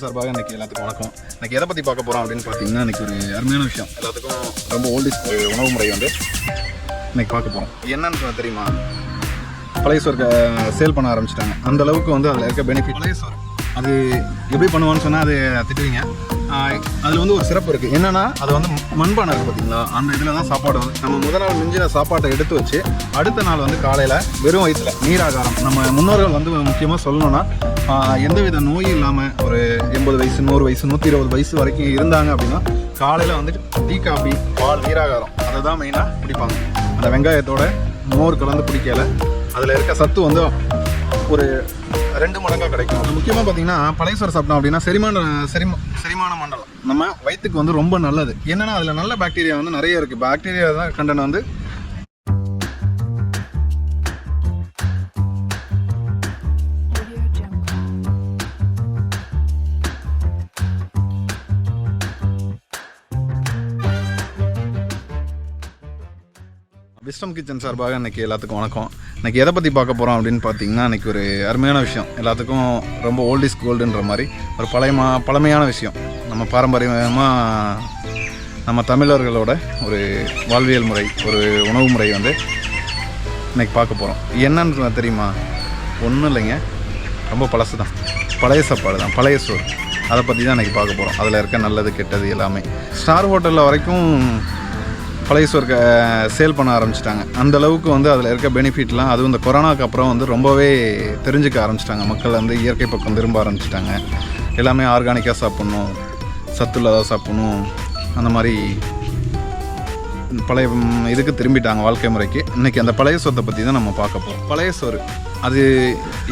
சார்பாக இன்றைக்கி எல்லாத்துக்கும் வணக்கம். இன்றைக்கி எதை பற்றி பார்க்க போகிறோம் அப்படின்னு பார்த்தீங்கன்னா, இன்றைக்கி ஒரு அருமையான விஷயம், எல்லாத்துக்கும் ரொம்ப ஓல்டிஸ் உணவு முறை வந்து இன்றைக்கி பார்க்க போகிறோம். என்னன்னு தெரியுமா? பழைய சோறு சேல் பண்ண ஆரம்பிச்சிட்டாங்க. அந்தளவுக்கு வந்து அதில் இருக்க பெனிஃபிட். பழைய சோறு அது எப்படி பண்ணுவான்னு சொன்னால் அது திட்டுவீங்க. அதில் வந்து ஒரு சிறப்பு இருக்குது. என்னென்னா, அது வந்து மண்பானை இருக்குது பார்த்தீங்களா, அந்த இதில் தான் சாப்பாடு வந்து நம்ம முதல் நாள் மிஞ்சின சாப்பாட்டை எடுத்து வச்சு அடுத்த நாள் வந்து காலையில் வெறும் வயிற்றில் நீராகாரம். நம்ம முன்னோர்கள் வந்து முக்கியமாக சொல்லணும்னா எந்தவித நோயும் இல்லாமல் ஒரு 80 வயசு 100 வயசு 120 வயசு வரைக்கும் இருந்தாங்க அப்படின்னா காலையில் வந்துட்டு டீ காஃபி பால் நீராகாரம் அதை தான் மெயினாக குடிப்பாங்க. அந்த வெங்காயத்தோட மோர் கலந்து குடிக்கல அதில் இருக்க சத்து வந்து ஒரு 2 மடங்காக கிடைக்கும். முக்கியமாக பார்த்தீங்கன்னா, பழைய சோறு சாப்பிட்டோம் அப்படின்னா செரிமான மண்டலம் நம்ம வயிற்றுக்கு வந்து ரொம்ப நல்லது. என்னென்னா, அதில் நல்ல பாக்டீரியா வந்து நிறைய இருக்குது. பாக்டீரியா தான் கண்டென்ட் வந்து விஸ்டம் கிச்சன் சார்பாக இன்றைக்கி எல்லாத்துக்கும் வணக்கம். இன்றைக்கி எதை பற்றி பார்க்க போகிறோம் அப்படின்னு பார்த்தீங்கன்னா, இன்றைக்கி ஒரு அருமையான விஷயம், எல்லாத்துக்கும் ரொம்ப ஓல்ட் இஸ் கோல்டுன்ற மாதிரி ஒரு பழமையான விஷயம். நம்ம பாரம்பரியமாக நம்ம தமிழர்களோட ஒரு வாழ்வியல் முறை, ஒரு உணவு முறை வந்து இன்றைக்கி பார்க்க போகிறோம். என்னன்னு தெரியுமா? ஒன்றும் இல்லைங்க, ரொம்ப பழசு தான், பழைய சாப்பாடு தான், பழைய சோறு. அதை பற்றி தான் இன்றைக்கி பார்க்க போகிறோம். அதில் இருக்க நல்லது கெட்டது எல்லாமே. ஸ்டார் ஹோட்டலில் வரைக்கும் பழைய சோறு சேல் பண்ண ஆரம்பிச்சிட்டாங்க. அந்தளவுக்கு வந்து அதில் இருக்க பெனிஃபிட்லாம், அதுவும் இந்த கொரோனாக்கு அப்புறம் வந்து ரொம்பவே தெரிஞ்சுக்க ஆரம்பிச்சிட்டாங்க. மக்கள் வந்து இயற்கை பக்கம் திரும்ப ஆரம்பிச்சிட்டாங்க. எல்லாமே ஆர்கானிக்காக சாப்பிட்ணும், சத்துள்ளதாக சாப்பிட்ணும், அந்த மாதிரி பழைய இதுக்கு திரும்பிட்டாங்க வாழ்க்கை முறைக்கு. இன்றைக்கி அந்த பழைய சோத்தை பற்றி தான் நம்ம பார்க்க போகிறோம். பழைய சோறு அது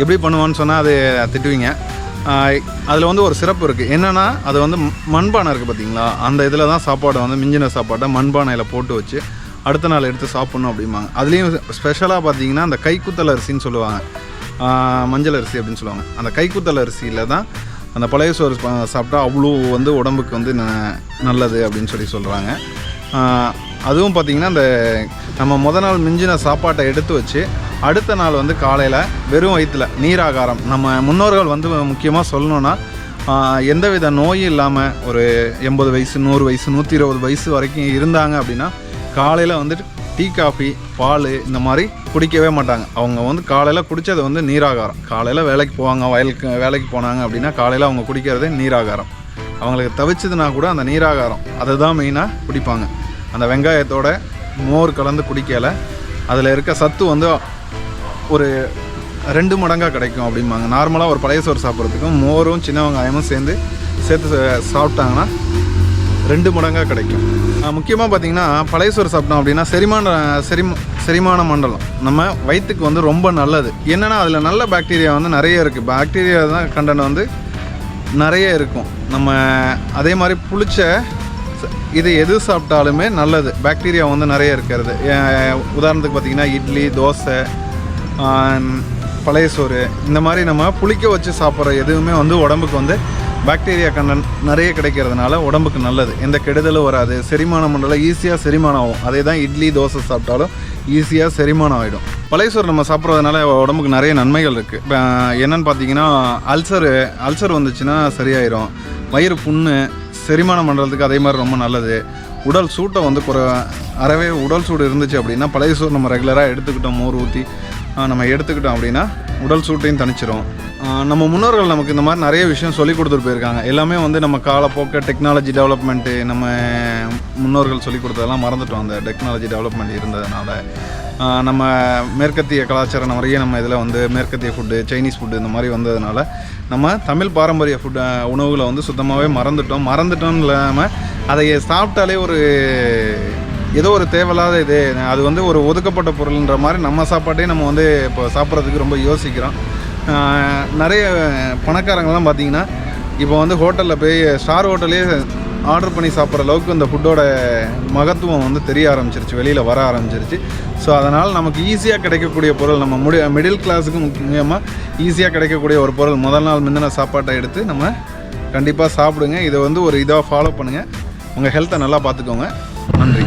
எப்படி பண்ணுவான்னு சொன்னால் அது திட்டுவீங்க. அதில் வந்து ஒரு சிறப்பு இருக்குது. என்னென்னா, அது வந்து மண்பானை இருக்குது பார்த்தீங்களா, அந்த இதில் தான் சாப்பாடை வந்து மிஞ்சின சாப்பாட்டை மண்பானையில் போட்டு வச்சு அடுத்த நாள் எடுத்து சாப்பிட்ணும் அப்படிம்பாங்க. அதுலேயும் ஸ்பெஷலாக பார்த்தீங்கன்னா, அந்த கைக்குத்தல் அரிசின்னு சொல்லுவாங்க, மஞ்சள் அரிசி அப்படின்னு சொல்லுவாங்க. அந்த கைக்குத்தல் அரிசியில் தான் அந்த பழைய சோறு சாப்பிட்டா அவ்வளோ வந்து உடம்புக்கு வந்து நல்லது அப்படின்னு சொல்கிறாங்க. அதுவும் பார்த்திங்கன்னா, அந்த நம்ம முதல் நாள் மிஞ்சின சாப்பாட்டை எடுத்து வச்சு அடுத்த நாள் வந்து காலையில் வெறும் வயிற்றில் நீராகாரம். நம்ம முன்னோர்கள் வந்து முக்கியமாக சொல்லணுன்னா எந்தவித நோயும் இல்லாமல் ஒரு 80 வயசு 100 வயசு 120 வயசு வரைக்கும் இருந்தாங்க அப்படின்னா காலையில் வந்துட்டு டீ காஃபி பால் இந்த மாதிரி குடிக்கவே மாட்டாங்க. அவங்க வந்து காலையில் குடித்தது வந்து நீராகாரம். காலையில் வேலைக்கு போவாங்க, வேலைக்கு போனாங்க அப்படின்னா காலையில் அவங்க குடிக்கிறதே நீராகாரம். அவங்களுக்கு தவிச்சதுனா கூட அந்த நீராகாரம் அதை தான் மெயினாக குடிப்பாங்க. அந்த வெங்காயத்தோட மோர் கலந்து குடிக்கலை அதில் இருக்க சத்து வந்து ஒரு 2 மடங்காக கிடைக்கும் அப்படிம்பாங்க. நார்மலாக ஒரு பழைய சோறு சாப்பிட்றதுக்கும் மோரும் சின்ன வெங்காயமும் சேர்த்து சாப்பிட்டாங்கன்னா 2 மடங்காக கிடைக்கும். முக்கியமாக பார்த்திங்கன்னா, பழைய சோறு சாப்பிட்டோம் அப்படின்னா செரிமான மண்டலம் நம்ம வயிற்றுக்கு வந்து ரொம்ப நல்லது. என்னென்னா, அதில் நல்ல பாக்டீரியா வந்து நிறைய இருக்குது. பாக்டீரியா தான் கண்டென்ட் வந்து நிறைய இருக்கும். நம்ம அதே மாதிரி புளிச்ச இது எது சாப்பிட்டாலுமே நல்லது, பாக்டீரியா வந்து நிறைய இருக்கிறது. உதாரணத்துக்கு பார்த்திங்கன்னா, இட்லி தோசை பழைய சோறு இந்த மாதிரி நம்ம புளிக்க வச்சு சாப்பிட்ற எதுவுமே வந்து உடம்புக்கு வந்து பாக்டீரியா கண்டென்ட் நிறைய கிடைக்கிறதுனால உடம்புக்கு நல்லது. எந்த கெடுதலும் வராது. செரிமான மண்டலம் ஈஸியாக செரிமானம் ஆகும். அதே தான் இட்லி தோசை சாப்பிட்டாலும் ஈஸியாக செரிமானம் ஆகிடும். பழைய சோறு நம்ம சாப்பிட்றதுனால உடம்புக்கு நிறைய நன்மைகள் இருக்குது. என்னென்னு பார்த்தீங்கன்னா, அல்சர் வந்துச்சுன்னா சரியாயிடும். வயிறு புண்ணு, செரிமான மண்டலத்துக்கு அதே மாதிரி ரொம்ப நல்லது. உடல் சூட்டை வந்து அறவே உடல் சூடு இருந்துச்சு அப்படின்னா பழைய சோறு நம்ம ரெகுலராக எடுத்துக்கிட்டோம், மோர் ஊற்றி நம்ம எடுத்துக்கிட்டோம் அப்படின்னா உடல் சூட்டையும் தணிச்சிரும். நம்ம முன்னோர்கள் நமக்கு இந்த மாதிரி நிறைய விஷயம் சொல்லி கொடுத்துட்டு போயிருக்காங்க. எல்லாமே வந்து நம்ம காலப்போக்க டெக்னாலஜி டெவலப்மெண்ட்டு நம்ம முன்னோர்கள் சொல்லி கொடுத்ததெல்லாம் மறந்துட்டோம். அந்த டெக்னாலஜி டெவலப்மெண்ட் இருந்ததுனால நம்ம மேற்கத்திய கலாச்சாரம் நிறைய நம்ம இதில் வந்து மேற்கத்திய ஃபுட்டு, சைனீஸ் ஃபுட்டு இந்த மாதிரி வந்ததுனால நம்ம தமிழ் பாரம்பரிய உணவுகளை வந்து சுத்தமாகவே மறந்துட்டோம் இல்லாமல் அதை சாப்பிட்டாலே ஒரு ஏதோ ஒரு தேவையில்லாத இது, அது வந்து ஒரு ஒதுக்கப்பட்ட பொருள்ன்ற மாதிரி நம்ம சாப்பாட்டே நம்ம வந்து இப்போ சாப்பிட்றதுக்கு ரொம்ப யோசிக்கிறோம். நிறைய பணக்காரங்கள்லாம் பார்த்திங்கன்னா இப்போ வந்து ஹோட்டலில் போய் ஸ்டார் ஹோட்டலே ஆர்டர் பண்ணி சாப்பிட்ற அளவுக்கு இந்த ஃபுட்டோட மகத்துவம் வந்து தெரிய ஆரம்பிச்சிருச்சு, வெளியில் வர ஆரம்பிச்சிருச்சு. ஸோ அதனால் நமக்கு ஈஸியாக கிடைக்கக்கூடிய பொருள், நம்ம மிடில் கிளாஸுக்கு முக்கியமாக ஈஸியாக கிடைக்கக்கூடிய ஒரு பொருள், முதல் நாள் முந்தின சாப்பாட்டை எடுத்து நம்ம கண்டிப்பாக சாப்பிடுங்க. இதை வந்து ஒரு இதாக ஃபாலோ பண்ணுங்கள். உங்கள் ஹெல்த்தை நல்லா பார்த்துக்கோங்க. நன்றி.